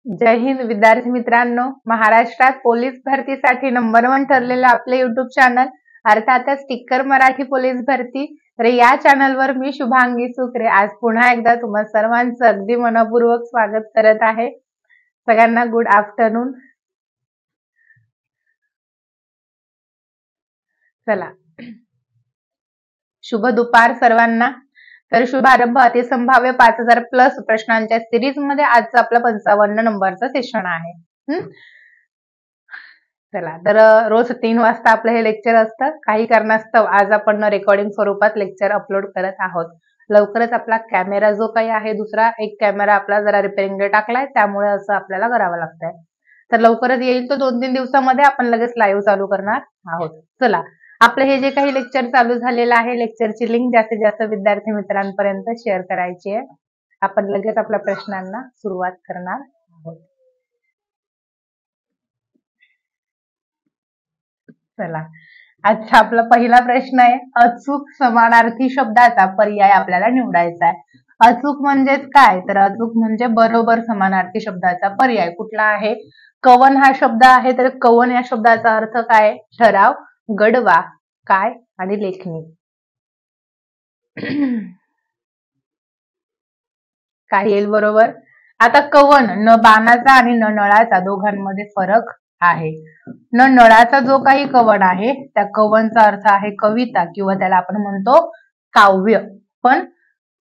जय हिंद विद्यार्थी मित्रांनो, महाराष्ट्रात पोलीस भरतीसाठी नंबर 1 ठरलेलं आपले युट्यूब चॅनल अर्थातच स्टिकर मराठी पोलीस भरती। तर या चॅनलवर मी शुभांगी सुकरे आज पुन्हा एकदा तुम्हा सर्वांचं अगदी मनपूर्वक स्वागत करत आहे। सगळ्यांना गुड आफ्टरनून। चला, शुभ दुपार सर्वांना। तर शुभारंभ अतिसंभाव्य 5000 प्लस प्रश्नांच्या सिरीज मध्ये आजचा आपला 55 नंबरचा सेशन आहे। चला, तर रोज 3 वाजता आपलं हे लेक्चर असतं। काही कारणास्तव आज आपण रेकॉर्डिंग स्वरूपात लेक्चर अपलोड करत आहोत। लवकरच आपला कॅमेरा जो काही आहे दुसरा एक कॅमेरा आपला जरा रिपेअरिंगला टाकलाय, त्यामुळे असं आपल्याला करावं लागतंय। तर लवकरच येईल तो 2-3 दिवसामध्ये आपण लगेच लाईव्ह चालू करणार आहोत। चला, आपलं हे जे काही लेक्चर चालू झालेलं आहे लेक्चरची लिंक जास्तीत जास्त विद्यार्थी मित्रांपर्यंत शेअर करायची आहे। आपण लगेच आपल्या प्रश्नांना सुरुवात करणार आहोत। चला, आजचा आपला पहिला प्रश्न आहे, अचूक समानार्थी शब्दाचा पर्याय आपल्याला निवडायचा आहे। अचूक म्हणजेच काय? तर अचूक म्हणजे बरोबर समानार्थी शब्दाचा पर्याय कुठला आहे? कवन हा शब्द आहे, तर कवन या शब्दाचा अर्थ काय? ठराव, गडवा, काय आणि लेखणी। काय येईल बरोबर? आता कवन न बाणाचा आणि न नळाचा दोघांमध्ये फरक आहे। न नळाचा जो काही कवन आहे त्या कवनचा अर्थ आहे कविता किंवा त्याला आपण म्हणतो काव्य। पण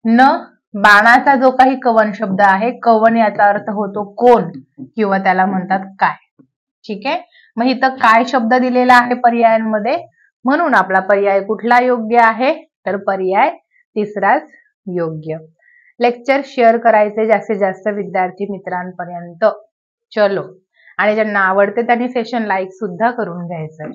न बाणाचा जो काही कवन शब्द आहे, कवन याचा अर्थ होतो कोण किंवा त्याला म्हणतात काय। ठीक आहे, मग इथं काय शब्द दिलेला आहे पर्यायांमध्ये, म्हणून आपला पर्याय कुठला योग्य आहे? तर पर्याय तिसराच योग्य। लेक्चर शेअर करायचे जास्तीत जास्त विद्यार्थी मित्रांपर्यंत। चलो, आणि ज्यांना आवडते त्यांनी सेशन लाईक सुद्धा करून घ्यायचं।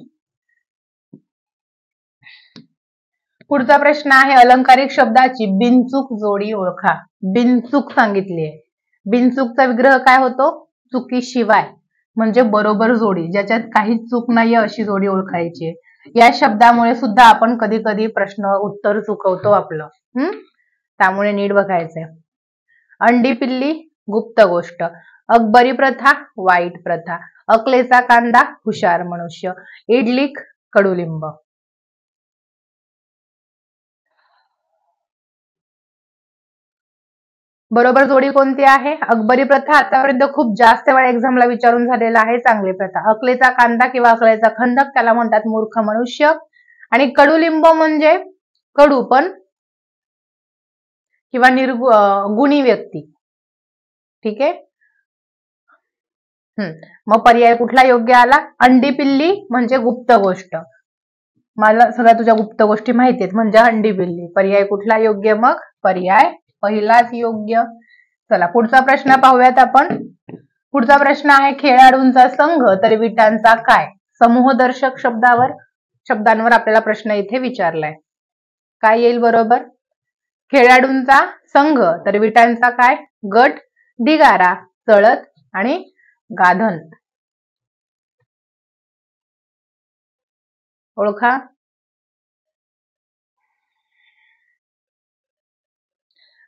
पुढचा प्रश्न आहे, अलंकारिक शब्दाची बिनचूक जोडी ओळखा। बिनचूक सांगितली आहे। बिनचूकचा विग्रह काय होतो? चुकीशिवाय, म्हणजे बरोबर जोडी, ज्याच्यात काहीच चूक नाहीये अशी जोडी ओळखायची। या शब्दामुळे सुद्धा आपण कधी कधी प्रश्न उत्तर चुकवतो आपलं। त्यामुळे नीट बघायचंय। अंडी पिल्ली गुप्त गोष्ट, अकबरी प्रथा वाईट प्रथा, अकलेचा कांदा हुशार मनुष्य, इडलीक कडुलिंब। बरोबर जोडी कोणती आहे? अकबरी प्रथा आतापर्यंत खूप जास्त वेळा एक्झामला विचारून झालेला आहे, चांगली प्रथा। अकलेचा कांदा किंवा अकलेचा खंदक त्याला म्हणतात मूर्ख मनुष्य, आणि कडुलिंब म्हणजे कडू पण किंवा गुणी व्यक्ती। ठीक आहे, मग पर्याय कुठला योग्य आला? अंडी पिल्ली म्हणजे गुप्त गोष्ट, मला सगळ्या तुझ्या गुप्त गोष्टी माहिती आहेत म्हणजे अंडी पिल्ली। पर्याय कुठला योग्य? मग पर्याय पहिलाच योग्य। चला, पुढचा प्रश्न पाहूयात आपण। पुढचा प्रश्न आहे, खेळाडूंचा संघ तर विटांचा काय? समूहदर्शक शब्दांवर आपल्याला प्रश्न इथे विचारलाय। काय येईल बरोबर? खेळाडूंचा संघ तर विटांचा काय? गट, ढिगारा, चळत आणि गाधन। ओळखा।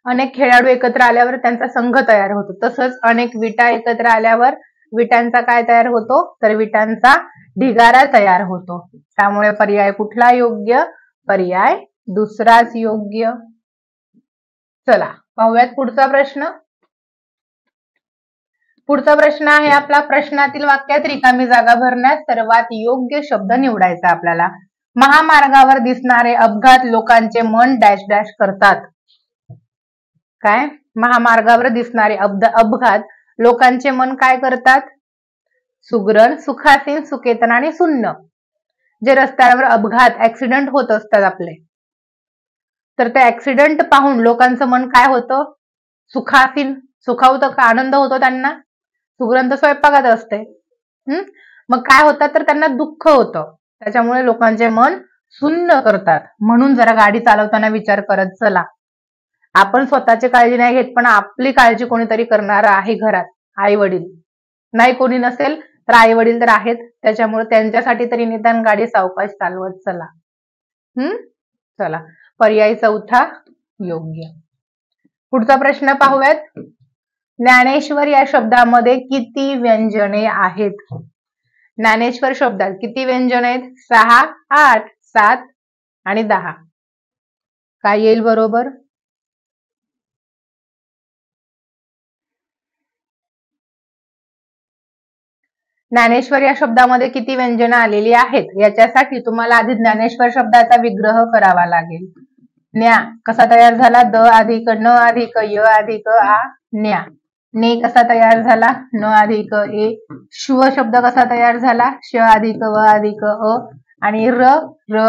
अनेक खेळाडू एकत्र आल्यावर त्यांचा संघ तयार होतो, तसंच अनेक विटा एकत्र आल्यावर विटांचा काय तयार होतो? तर विटांचा ढिगारा तयार होतो। त्यामुळे पर्याय कुठला योग्य? पर्याय दुसराच योग्य। चला, पाहूयात पुढचा प्रश्न। पुढचा प्रश्न आहे आपला, प्रश्नातील वाक्यात रिकामी जागा भरण्यास सर्वात योग्य शब्द निवडायचा आपल्याला। महामार्गावर दिसणारे अपघात लोकांचे मन डॅश डॅश करतात। काय? महामार्गावर दिसणारे अपघात लोकांचे मन काय करतात? सुगरण, सुखासीन, सुकेतन आणि सुन्न। जे रस्त्यावर अपघात ऍक्सिडेंट होत असतात आपले, तर ते ऍक्सिडेंट पाहून लोकांचं मन काय होतं? सुखासीन, सुखावतं का? आनंद होतो त्यांना। सुगरण तर स्वयंपाकात असते, मग काय होतात? तर त्यांना दुःख होतं, त्याच्यामुळे लोकांचे मन सुन्न करतात। म्हणून जरा गाडी चालवताना विचार करत चला। आपण स्वतःची काळजी नाही घेत, पण आपली काळजी कोणीतरी करणार आहे घरात, आई वडील। नाही कोणी नसेल तर आई वडील तर आहेत, त्याच्यामुळे त्यांच्यासाठी तरी निदान गाडी सावकाश चालवत चला। चला, पर्याय चौथा योग्य। पुढचा प्रश्न पाहूयात। ज्ञानेश्वर या शब्दामध्ये किती व्यंजने आहेत? ज्ञानेश्वर शब्दात किती व्यंजने आहेत? 6, 8, 7 आणि 10. काय येईल बरोबर? ज्ञानेश्वर या शब्दामध्ये किती व्यंजनं आलेली आहेत? याच्यासाठी तुम्हाला आधी ज्ञानेश्वर शब्दाचा विग्रह करावा लागेल. ज्ञा कसा तयार झाला? द अधिक न अधिक य अधिक आ ज्ञा. ने कसा तयार झाला? न अधिक ए. श्व शब्द कसा तयार झाला? श अधिक व अधिक अ आणि र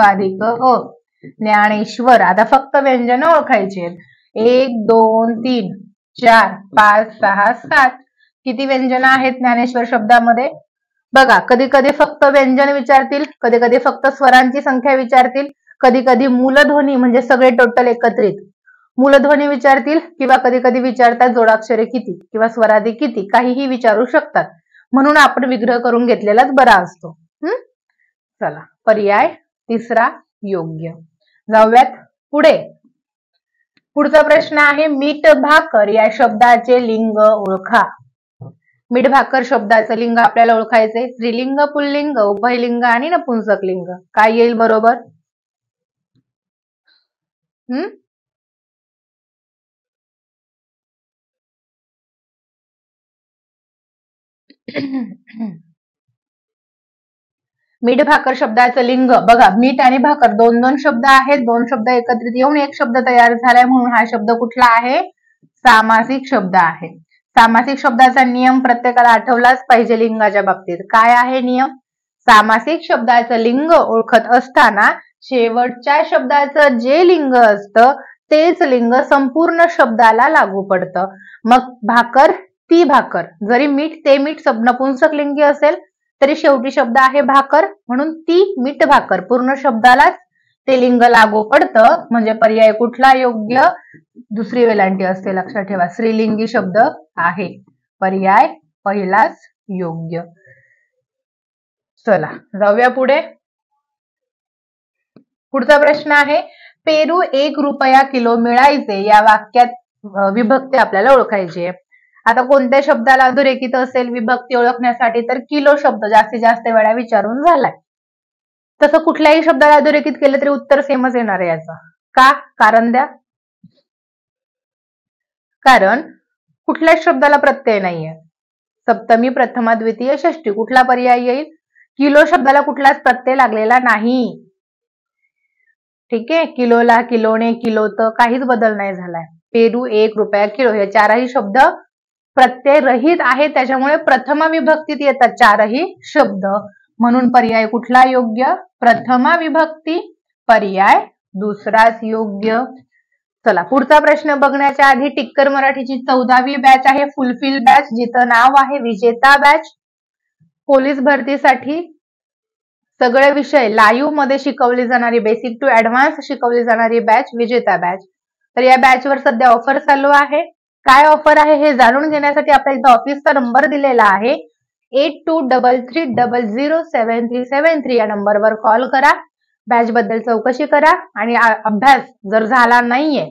अधिक अ. ज्ञानेश्वर. आता फक्त व्यंजन ओळखायची आहेत. 1, 2, 3, 4, 5, 6, 7. किती व्यंजन आहेत ज्ञानेश्वर शब्दामध्ये? बघा, कधी कधी फक्त व्यंजन विचारतील, कधी कधी फक्त स्वरांची संख्या विचारतील, कधी कधी मूलध्वनी म्हणजे सगळे टोटल एकत्रित मूलध्वनी विचारतील, किंवा कधी कधी विचारतात जोडाक्षरे किती किंवा स्वरादी किती, काहीही विचारू शकतात. म्हणून आपण विग्रह करून घेतलेलाच बरा असतो. चला, पर्याय तिसरा योग्य. जाऊयात पुढे. पुढचा प्रश्न आहे, मीठ भाकर या शब्दाचे लिंग ओळखा. मीठ भाकर शब्दाचं लिंग आपल्याला ओळखायचंय. स्त्रीलिंग, पुल्लिंग, उभयलिंग आणि नपुंसक लिंग. काय येईल बरोबर? मीठ भाकर शब्दाचं लिंग बघा, मीठ आणि भाकर दोन दोन शब्द आहेत. दोन शब्द एकत्रित येऊन एक शब्द तयार झालाय, म्हणून हा शब्द कुठला आहे? सामासिक शब्द आहे. सामासिक शब्दाचा नियम प्रत्येकाला आठवलाच पाहिजे लिंगाच्या बाबतीत. काय आहे नियम? सामासिक शब्दाचं लिंग ओळखत असताना शेवटच्या शब्दाचं जे लिंग असतं तेच लिंग संपूर्ण शब्दाला लागू पडतं. मग भाकर, ती भाकर. जरी मीठ ते मीठ नपुंसक लिंगी असेल तरी शेवटी शब्द आहे भाकर, म्हणून ती मीठ भाकर पूर्ण शब्दालाच ते लिंग लागू पडतं. म्हणजे पर्याय कुठला योग्य? दुसरी वेलांटी असते, लक्षात ठेवा. स्त्रीलिंगी शब्द आहे. पर्याय पहिलाच योग्य. चला, जाऊया पुढे. पुढचा प्रश्न आहे, पेरू 1 रुपया किलो मिळायचे या वाक्यात विभक्ती आपल्याला ओळखायची आहे. आता कोणत्या शब्दाला अधोरेखित असेल विभक्ती ओळखण्यासाठी? तर किलो शब्द जास्तीत जास्त वेळा विचारून झालाय. तसं कुठल्याही शब्दाला अधोरेखित केलं तरी उत्तर सेमच येणार आहे याचं. का? कारण द्या. कारण कुठल्याच शब्दाला प्रत्यय नाहीये. सप्तमी, प्रथमा, द्वितीय, षष्टी. कुठला पर्याय येईल? किलो शब्दाला कुठलाच प्रत्यय लागलेला नाही. ठीक आहे, किलोला, किलोने, किलोत काहीच बदल नाही झालाय. पेरू 1 रुपया किलो हे चारही शब्द प्रत्यय रहित आहे, त्याच्यामुळे प्रथमा विभक्तीत येतात चारही शब्द. म्हणून पर्याय कुठला योग्य? प्रथमा विभक्ती. पर्याय दुसराच योग्य. चला, पुढचा प्रश्न बघण्याच्या आधी टिक्कर मराठीची 14वी बॅच आहे, फुलफिल बॅच, जिथं नाव आहे विजेता बॅच. पोलीस भरतीसाठी सगळे विषय लाईव्ह मध्ये शिकवली जाणारी, बेसिक टू ऍडव्हान्स शिकवली जाणारी बॅच विजेता बॅच. तर या बॅचवर सध्या ऑफर चालू आहे. काय ऑफर आहे हे जाणून घेण्यासाठी आपल्या इथं ऑफिसचा नंबर दिलेला आहे. 8233007373 या नंबरवर कॉल करा. बॅच बद्दल चौकशी करा आणि अभ्यास जर झाला नाहीये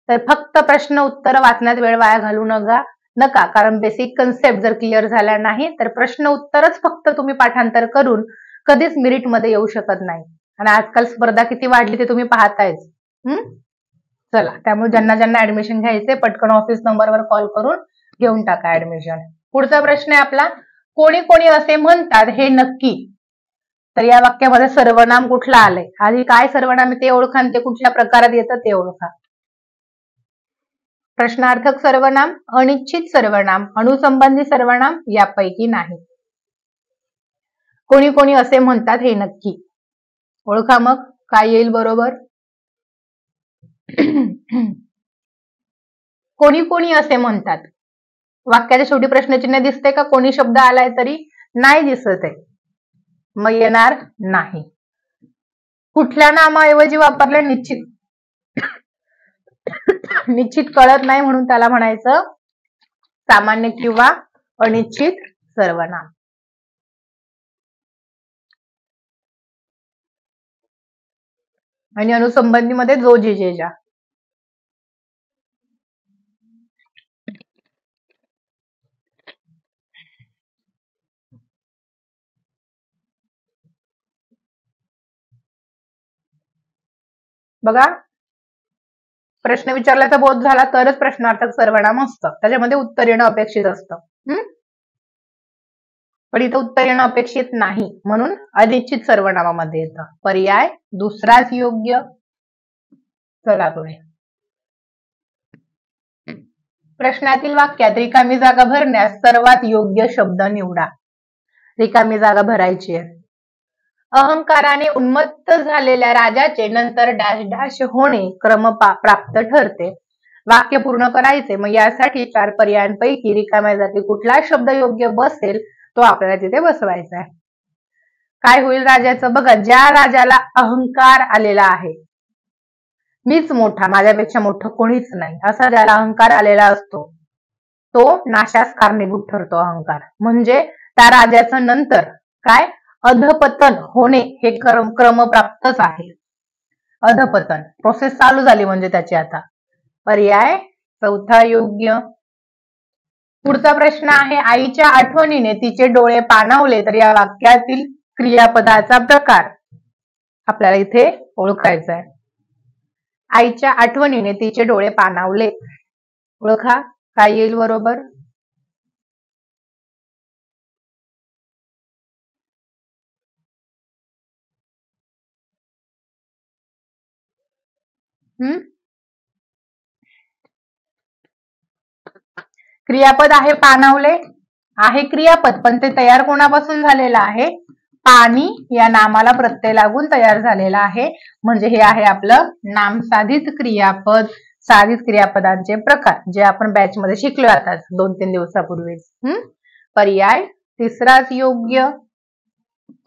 तर फक्त प्रश्न उत्तर वाचण्यात वेळ वाया घालू नका. कारण बेसिक कन्सेप्ट जर क्लिअर झाल्या नाही तर प्रश्न उत्तरच फक्त तुम्ही पाठांतर करून कधीच मेरिट मध्ये येऊ शकत नाही. आणि आजकाल स्पर्धा किती वाढली ते तुम्ही पाहतायच. चला, त्यामुळे ज्यांना ज्यांना ऍडमिशन घ्यायचे पटकन ऑफिस नंबरवर कॉल करून घेऊन टाका ऍडमिशन. पुढचा प्रश्न आहे आपला, कोणी कोणी असे म्हणतात हे नक्की. तर या वाक्यामध्ये सर्वनाम कुठलं आलंय? आधी काय सर्वनाम ते ओळखा आणि ते कुठल्या प्रकारात येतं ते ओळखा. प्रश्नार्थक सर्वनाम, अनिश्चित सर्वनाम, अणुसंबंधी सर्वनाम यापैकी नाही. कोणी कोणी असे म्हणतात हे नक्की ओळखा. मग काय येईल बरोबर? कोणी कोणी असे म्हणतात. वाक्याच्या शेवटी प्रश्नचिन्ह दिसते का? कोणी शब्द आलाय तरी नाही दिसत आहे, मग येणार नाही. कुठल्या नामाऐवजी वापरले? निश्चित. निश्चित कळत नाही म्हणून त्याला म्हणायचं सामान्य किंवा अनिश्चित सर्वनाम. आणि अनुसंबंधी मध्ये जो जे जे जा. बघा, प्रश्न विचारल्याचा बोध झाला तरच प्रश्नार्थक सर्वनाम असतं, त्याच्यामध्ये उत्तर येणं अपेक्षित असतं. पण इथं उत्तर येणं अपेक्षित नाही, म्हणून अनिश्चित सर्वनामामध्ये येतं. पर्याय दुसराच योग्य. चला पुढे. प्रश्नातील वाक्यात रिकामी जागा भरण्यास सर्वात योग्य शब्द निवडा. रिकामी जागा भरायची आहे. अहंकाराने उन्मत्त झालेल्या राजाचे नंतर डॅश डॅश होणे क्रमप्राप्त ठरते. वाक्य पूर्ण करायचे, मग यासाठी 4 पर्यायांपैकी रिकाम्या जागी कुठला शब्द योग्य बसेल तो आपल्याला तिथे बसवायचा आहे. काय होईल राजाचं? बघा, ज्या राजाला अहंकार आलेला आहे, मीच मोठा, माझ्यापेक्षा मोठं कोणीच नाही, असा ज्याला अहंकार आलेला असतो तो नाशास कारणीभूत ठरतो. अहंकार म्हणजे त्या राजाचं नंतर काय अधपतन होणे हे क्रमप्राप्तच आहे. अधपतन प्रोसेस चालू झाली म्हणजे त्याची आता. पर्याय चौथा योग्य. पुढचा प्रश्न आहे, आईच्या आठवणीने तिचे डोळे पाणावले, तर या वाक्यातील क्रियापदाचा प्रकार आपल्याला इथे ओळखायचा आहे. आईच्या आठवणीने तिचे डोळे पाणावले, ओळखा काय येईल बरोबर. क्रियापद आहे पाणावले, आहे क्रियापद, पण ते तयार कोणापासून झालेलं आहे? पाणी या नामाला प्रत्यय लागून तयार झालेला आहे. म्हणजे हे आहे आपलं नामसाधित क्रियापद. साधित क्रियापदांचे प्रकार जे आपण बॅच मध्ये शिकलो आता 2-3 दिवसापूर्वीच. पर्याय तिसराच योग्य.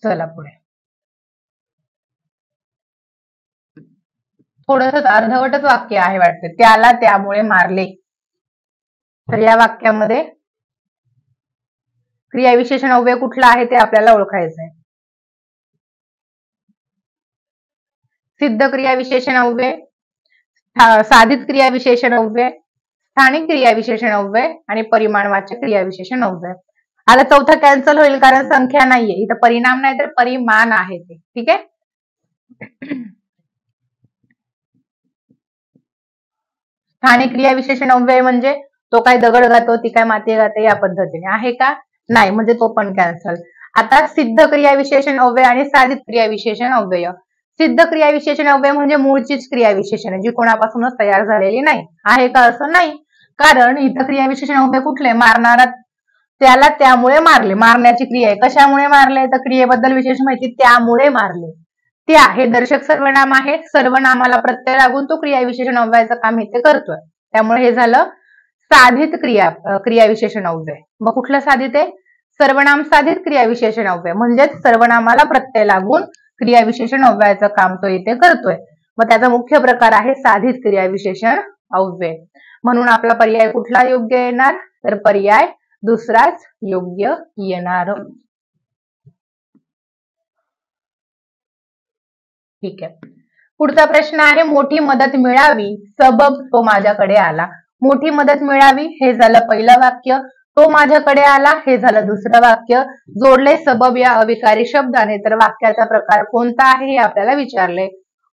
चला पुढे. थोडस अर्धवटच वाक्य आहे वाटतं. त्याला त्यामुळे मारले. तर या वाक्यामध्ये क्रियाविशेषण अव्यय कुठला आहे ते आपल्याला ओळखायचं आहे. सिद्ध क्रियाविशेषण अव्यय, साधित क्रियाविशेषण अव्यय, स्थानिक क्रियाविशेषण अव्यय आणि परिमाणवाचक क्रियाविशेषण अव्यय. आता चौथा कॅन्सल होईल कारण संख्या नाहीये इथं, परिणाम नाही तर परिमाण आहे ते. ठीक आहे. स्थानिक क्रियाविशेषण अव्यय म्हणजे तो काय दगड गातो, ती काय माती गाते, या पद्धतीने आहे का? नाही, म्हणजे तो पण कॅन्सल. आता सिद्ध क्रियाविशेषण अव्यय आणि साधित क्रियाविशेषण अव्यय. सिद्ध क्रियाविशेषण अव्यय म्हणजे मूळचीच क्रियाविशेषण जी कोणापासूनच तयार झालेली नाही, आहे का? असं नाही, कारण इथं क्रियाविशेषण अव्यय कुठले? मारणारा त्याला त्यामुळे मारले, मारण्याची क्रिया आहे. कशामुळे मारले? तर क्रियेबद्दल विशेष माहिती, त्यामुळे मारले. त्या हे दर्शक सर्वनाम आहे. सर्वनामाला प्रत्यय लागून तो क्रियाविशेषण अव्ययाचं काम इथे करतोय, त्यामुळे हे झालं साधित क्रियाविशेषण अव्यय. मग कुठलं साधित आहे? सर्वनाम साधित क्रियाविशेषण अव्यय, म्हणजेच सर्वनामाला प्रत्यय लागून क्रियाविशेषण अव्ययाचं काम तो इथे करतोय. मग त्याचा मुख्य प्रकार आहे साधित क्रियाविशेषण अव्यय. म्हणून आपला पर्याय कुठला योग्य येणार? तर पर्याय दुसराच योग्य येणार. ठीक आहे. पुढचा प्रश्न आहे, मोठी मदत मिळावी सबब तो माझ्याकडे आला. मोठी मदत मिळावी हे झालं पहिलं वाक्य, तो माझ्याकडे आला हे झालं दुसरं वाक्य. जोडले सबब या अविकारी शब्दाने, तर वाक्याचा प्रकार कोणता आहे हे आपल्याला विचारले.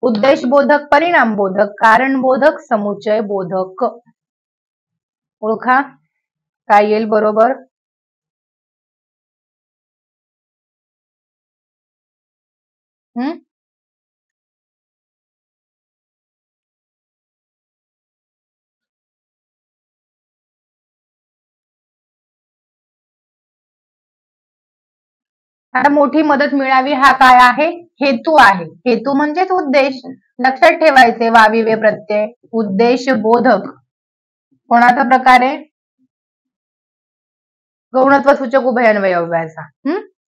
उद्देश बोधक, परिणाम बोधक, कारण बोधक, समुच्चय बोधक. ओळखा काय येईल बरोबर. आता मोठी मदत मिळावी हा काय आहे? हेतू आहे. हेतू म्हणजेच उद्देश. लक्षात ठेवायचे वाविवे प्रत्यय. उद्देश बोधक कोणाचा प्रकार आहे? गौणत्व सूचक उभयान्वय अव्ययाचा.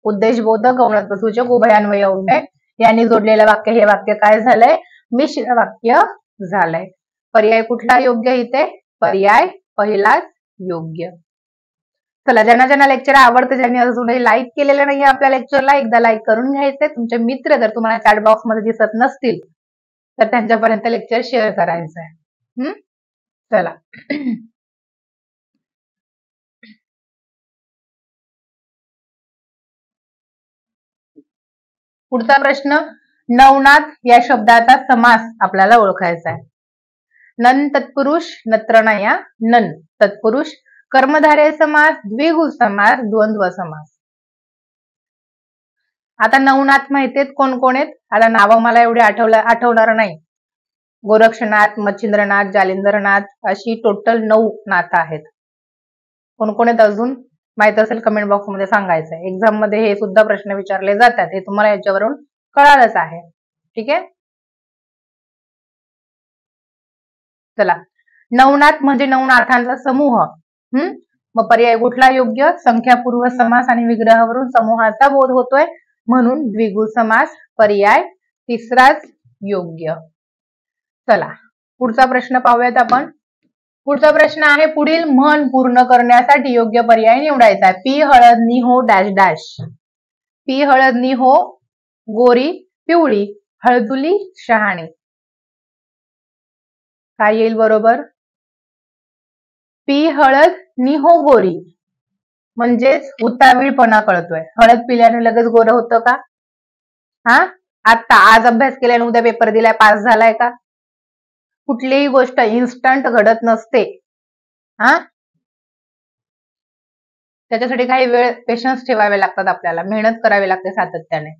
उद्देश बोधक गौणत्व सूचक उभयान्वय अव्यय यांनी जोडलेलं वाक्य हे वाक्य काय झालंय? मिश्र वाक्य झालंय. पर्याय कुठला योग्य इथे? पर्याय पहिलाच योग्य. चला, ज्यांना ज्यांना लेक्चर आवडतं, ज्यांनी अजून लाईक केलेलं नाही आपल्या लेक्चरला, एकदा लाईक करून घ्यायचंय. तुमचे मित्र जर तुम्हाला चॅट बॉक्स मध्ये दिसत नसतील तर त्यांच्यापर्यंत लेक्चर शेअर करायचं आहे. चला. पुढचा प्रश्न, नवनाथ या शब्दाचा समास आपल्याला ओळखायचा आहे. नन तत्पुरुष, नत्रनया, नन तत्पुरुष, कर्मधारय समास, द्विगु समास, द्वंद्व समास. आता नवनाथ माहितीयेत कोण कोण आहेत? आता नावं मला एवढे आठवणार नाही. गोरक्षनाथ, मच्छिंद्रनाथ, जालिंदरनाथ अशी टोटल 9 नाथ आहेत. कोण कोण आहेत अजून माहित असेल कमेंट बॉक्स मध्ये सांगायचंय. एक्झाम मध्ये हे सुद्धा प्रश्न विचारले जातात, हे तुम्हाला याच्यावरून कळालंच आहे. ठीक आहे. चला, नवनाथ म्हणजे नवनाथांचा समूह. मग पर्याय कुठला योग्य? संख्यापूर्व समास आणि विग्रहावरून समूहाचा बोध होतोय म्हणून द्विगु समास पर्याय तिसराच योग्य. चला पुढचा प्रश्न पाहूयात आपण. पुढचा प्रश्न आहे, पुढील म्हण पूर्ण करण्यासाठी योग्य पर्याय निवडायचा. पी हळदनी हो डॅश डॅश. पी हळदनी हो गोरी पिवळी, हळदुली शहाणी. काय येईल बरोबर? पी हळद नि हो गोरी म्हणजेच उतावीळपणा कळतोय. हळद पिल्याने लगेच गोरं होतं का? आता आज अभ्यास केल्याने उद्या पेपर दिलाय पास झालाय का? कुठलीही गोष्ट इन्स्टंट घडत नसते. त्याच्यासाठी काही वेळ पेशन्स ठेवावे लागतात, आपल्याला मेहनत करावी लागते सातत्याने.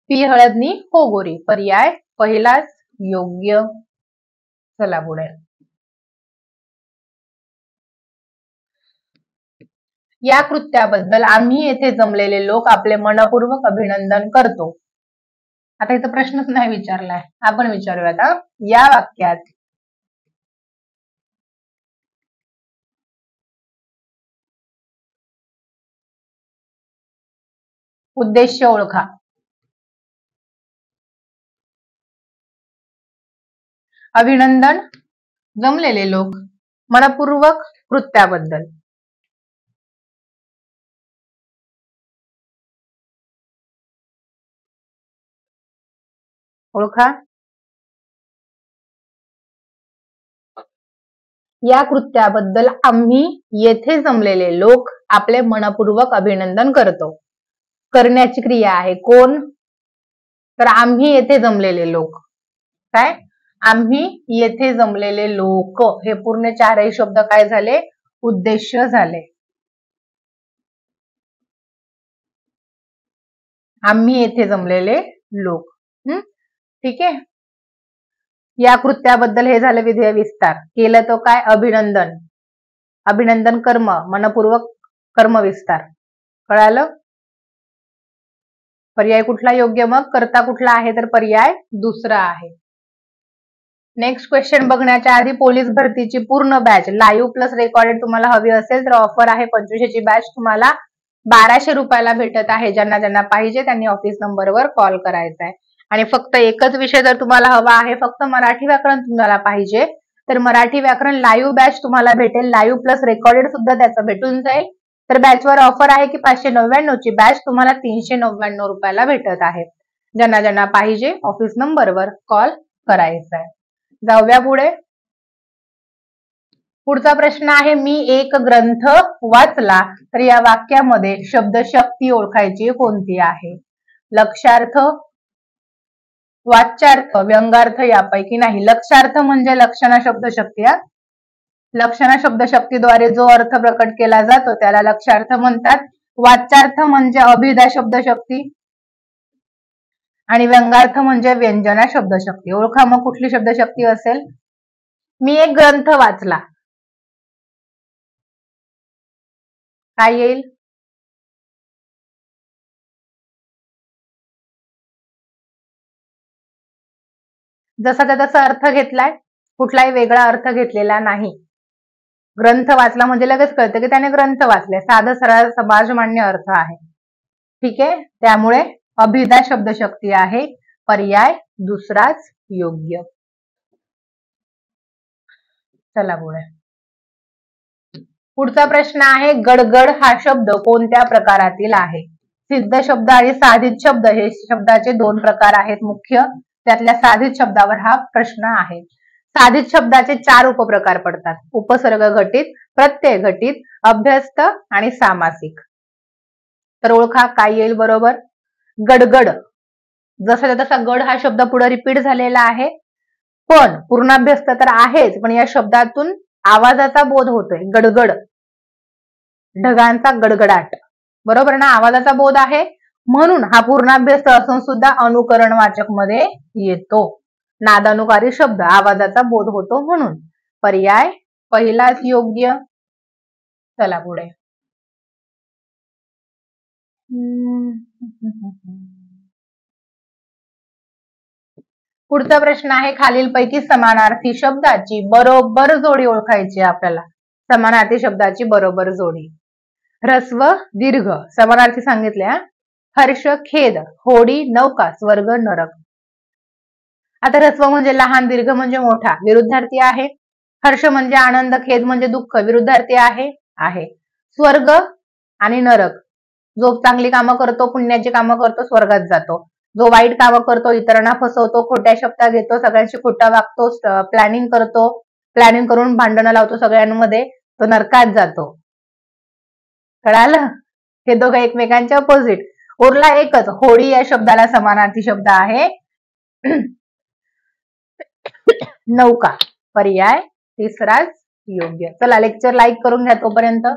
पी हळदनी हो गोरी पर्याय पहिलाच योग्य. चला पुढे. या कृत्याबद्दल आम्ही येथे जमलेले लोक आपले मनपूर्वक अभिनंदन करतो. आता इथं प्रश्नच नाही विचारलाय, आपण विचारूया आता. या वाक्यात उद्देश्य ओळखा. अभिनंदन, जमलेले लोक, मनपूर्वक कृत्याबद्दल. ओळखा. या कृत्याबद्दल आम्ही येथे जमलेले लोक आपले मनपूर्वक अभिनंदन करतो. करण्याची क्रिया आहे. कोण? तर आम्ही येथे जमलेले लोक. काय? आम्ही येथे जमलेले लोक हे पूर्ण चारही शब्द काय झाले? उद्देश्य झाले. आम्ही येथे जमलेले लोक. ठीक आहे. या कृत्याबद्दल हे झालं विधेय विस्तार. केलं तो काय? अभिनंदन. अभिनंदन कर्म, मनपूर्वक कर्म विस्तार. कळालं? पर्याय कुठला योग्य? मग कर्ता कुठला आहे? तर पर्याय दुसरा आहे. नेक्स्ट क्वेश्चन बघण्याच्या आधी पोलीस भरतीची पूर्ण बॅच लाईव्ह प्लस रेकॉर्डेड तुम्हाला हवी असेल तर ऑफर आहे. 2500ची बॅच तुम्हाला 1200 रुपयाला भेटत आहे. ज्यांना ज्यांना पाहिजे त्यांनी ऑफिस नंबरवर कॉल करायचा आहे. आणि फक्त एकच विषय जर तुम्हाला हवा आहे, फक्त मराठी व्याकरण तुम्हाला पाहिजे तर मराठी व्याकरण लाईव्ह बॅच तुम्हाला भेटेल. लाईव्ह प्लस रेकॉर्डेड सुद्धा त्याचं भेटून जाईल. तर बॅचवर ऑफर आहे की 599ची बॅच तुम्हाला 399 रुपयाला भेटत आहे. ज्यांना ज्यांना पाहिजे ऑफिस नंबरवर कॉल करायचा आहे. जाऊया पुढे. पुढचा प्रश्न आहे, मी एक ग्रंथ वाचला. तर या वाक्यामध्ये शब्द शक्ती ओळखायची कोणती आहे? लक्ष्यार्थ, वाच्यार्थ, व्यंगार्थ यापैकी नाही. लक्ष्यार्थ म्हणजे लक्षणा शब्द शक्ती. लक्षणा शब्द शक्तीद्वारे जो अर्थ प्रकट केला जातो त्याला लक्ष्यार्थ म्हणतात. वाच्यार्थ म्हणजे अभिधा शब्द शक्ती आणि व्यंगार्थ म्हणजे व्यंजना शब्द शक्ती. ओळखा मग कुठली शब्द शक्ती असेल? मी एक ग्रंथ वाचला. काय येईल? जसा त्याचा अर्थ घेतलाय, कुठलाही वेगळा अर्थ घेतलेला नाही. ग्रंथ वाचला म्हणजे लगेच कळतं की त्याने ग्रंथ वाचले. साधं सरळ समाजमान्य अर्थ आहे. ठीक आहे. त्यामुळे अभिधा शब्द शक्ती आहे. पर्याय दुसराच योग्य. चला पुढे. पुढचा प्रश्न आहे, गडगड हा शब्द कोणत्या प्रकारातील आहे? सिद्ध शब्द आणि साधित शब्द हे शब्दाचे 2 प्रकार आहेत मुख्य. त्यातल्या साधित शब्दावर हा प्रश्न आहे. साधित शब्दाचे 4 उपप्रकार पडतात. उपसर्ग घटित, प्रत्यय घटित, अभ्यस्त आणि सामासिक. तर ओळखा काय येईल बरोबर? गडगड. जसा तसा गड हा शब्द पुढे रिपीट झालेला आहे, पण पूर्णाभ्यस्त तर आहेच, पण या शब्दातून आवाजाचा बोध होतोय. गडगड, ढगांचा गडगडाट, बरोबर ना, आवाजाचा बोध आहे, म्हणून हा पूर्णाभ्यस्त असून सुद्धा अनुकरणवाचक मध्ये येतो. नादानुकारी शब्द, आवाजाचा बोध होतो म्हणून. पर्याय पहिलाच योग्य. चला पुढे. पुढचा प्रश्न आहे, खालीलपैकी समानार्थी शब्दाची बरोबर जोडी ओळखायची आपल्याला. समानार्थी शब्दाची बरोबर जोडी. ह्रस्व दीर्घ समानार्थी सांगितले. हर्ष खेद, होडी नौका, स्वर्ग नरक. आता ह्रस्व म्हणजे लहान, दीर्घ म्हणजे मोठा, विरुद्धार्थी आहे. हर्ष म्हणजे आनंद, खेद म्हणजे दुःख, विरुद्धार्थी आहे. स्वर्ग आणि नरक, जो चांगली कामं करतो, पुण्याची कामं करतो, स्वर्गात जातो. जो वाईट कामं करतो, इतरांना फसवतो, खोट्या शब्दात घेतो, सगळ्यांशी खोटा वागतो, प्लॅनिंग करतो, प्लॅनिंग करून भांडणं लावतो सगळ्यांमध्ये, तो नरकात जातो. कळालं? हे दोघं एकमेकांच्या अपोजिट. उरला एकच, होडी या शब्दाला समानार्थी शब्द आहे नौका. पर्याय तिसराच योग्य. चला लेक्चर लाईक करून घ्या तोपर्यंत.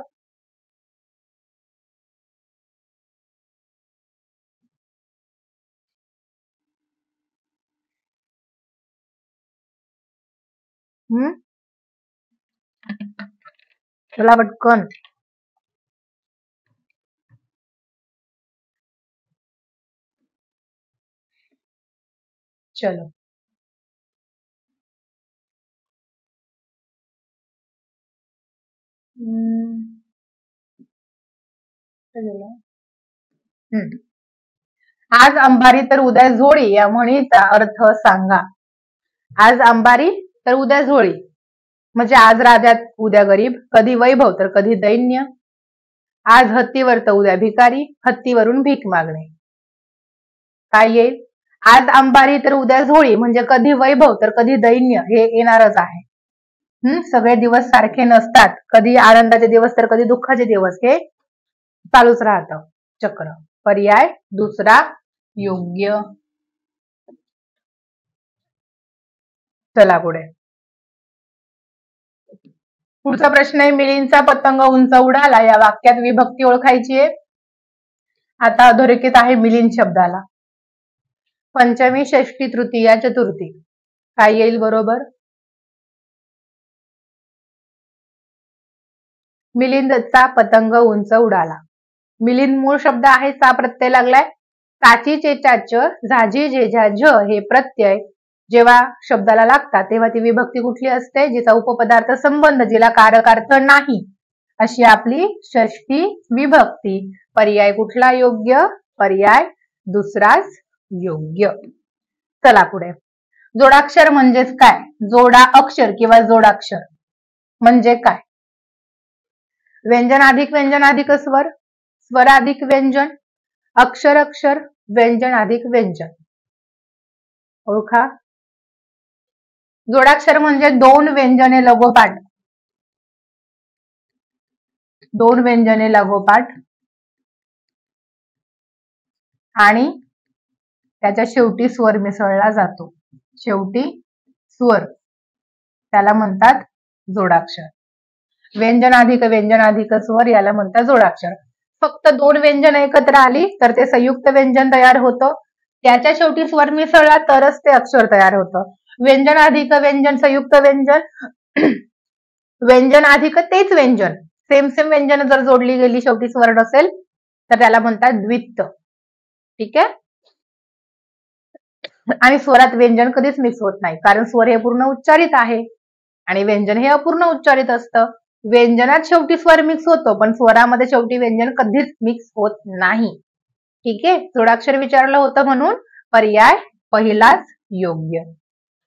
चला पटकन. चलो आज अंबारी तर उद्या झोळी या म्हणीचा अर्थ सांगा. आज अंबारी तर उद्या झोळी म्हणजे आज राजात उद्या गरीब, कधी वैभव तर कधी दैन्य. आज हत्तीवर तर उद्या भिकारी, हत्तीवरून भीक मागणे. काय येईल? आज अंबारी तर उद्या झोळी म्हणजे कधी वैभव तर कधी दैन्य हे येणारच आहे. सगळे दिवस सारखे नसतात, कधी आनंदाचे दिवस तर कधी दुःखाचे दिवस, हे चालूच राहतं चक्र. पर्याय दुसरा योग्य. चला पुढे. पुढचा प्रश्न आहे, मिलींचा पतंग उंच उडाला या वाक्यात विभक्ती ओळखायची आहे. आता अधोरेखित आहे मिलिंद शब्दाला. पंचमी, षष्ठी, तृतीया, चतुर्थी. काय येईल बरोबर? मिलिंदचा पतंग उंच उडाला. मिलिंद मूळ शब्द आहे, चा प्रत्यय लागलाय. चाची चेचाच, झाजी जेझा झ हे प्रत्यय जेव्हा शब्दाला लागतात तेव्हा ती विभक्ती कुठली असते? जिचा उपपदार्थ संबंध, जिला कारकार्थ नाही, अशी आपली षष्ठी विभक्ती. पर्याय कुठला योग्य? पर्याय दुसराच योग्य. चला पुढे. जोडाक्षर म्हणजेच काय? जोडा अक्षर किंवा जोडाक्षर म्हणजे काय? व्यंजन अधिक स्वर, स्वर अधिक व्यंजन, अक्षर अक्षर, व्यंजन अधिक व्यंजन. ओळखा. जोडाक्षर म्हणजे दोन व्यंजने लगोपाठ, दोन व्यंजने लागोपाठ आणि त्याच्या शेवटी स्वर मिसळला जातो. शेवटी स्वर, त्याला म्हणतात जोडाक्षर. व्यंजन अधिक स्वर याला म्हणतात जोडाक्षर. फक्त दोन व्यंजन एकत्र आली तर ते संयुक्त व्यंजन तयार होतं. त्याच्या शेवटी स्वर मिसळला तरच ते अक्षर तयार होतं. व्यंजन अधिक व्यंजन संयुक्त व्यंजन, व्यंजन अधिक तेच व्यंजन, सेम व्यंजन जर जोडली गेली शेवटी स्वर नसेल तर त्याला म्हणतात द्वित्व. ठीक आहे. आणि स्वरात व्यंजन कधीच मिक्स होत नाही, कारण स्वर हे पूर्ण उच्चारित आहे आणि व्यंजन हे अपूर्ण उच्चारित असतं. व्यंजनात शेवटी स्वर मिक्स होतो, पण स्वरामध्ये शेवटी व्यंजन कधीच मिक्स होत नाही. ठीक आहे. जोडाक्षर विचारलं होतं म्हणून पर्याय पहिलाच योग्य.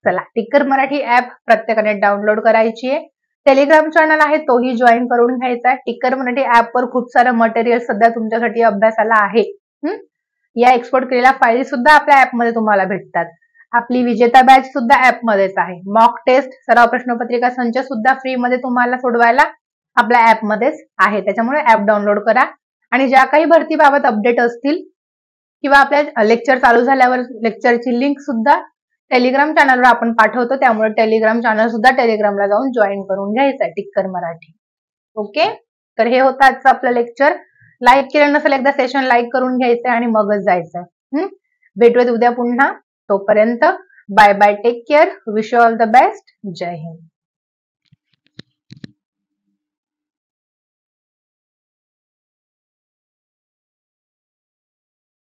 चला, टिक्कर मराठी ऍप प्रत्येकाने डाउनलोड करायची आहे. टेलिग्राम चॅनल आहे तोही जॉईन करून घ्यायचा. टिक्कर मराठी ऍपवर खूप सारं मटेरियल सध्या तुमच्यासाठी अभ्यासाला आहे. या एक्सपोर्ट केलेल्या फाईल सुद्धा आपल्या ऍपमध्ये तुम्हाला भेटतात. आपली विजेता बॅच सुद्धा ऍपमध्येच आहे. मॉक टेस्ट, सराव प्रश्नपत्रिका संच सुद्धा फ्री मध्ये तुम्हाला सोडवायला आपल्या ऍपमध्येच आहे. त्याच्यामुळे ऍप डाउनलोड करा आणि ज्या काही भरतीबाबत अपडेट असतील किंवा आपल्या लेक्चर चालू झाल्यावर लेक्चरची लिंक सुद्धा टेलिग्राम चॅनलवर आपण पाठवतो, त्यामुळे टेलिग्राम चॅनल सुद्धा टेलिग्रामला जाऊन जॉईन करून घ्यायचं आहे, टिक्कर मराठी. ओके, तर हे होतं आजचं आपलं लेक्चर. लाईक केलं नसेल एकदा सेशन लाईक करून घ्यायचंय आणि मगच जायचंय. भेटूयात उद्या पुन्हा. तोपर्यंत bye bye, take care, wish you all the best. जय हिंद.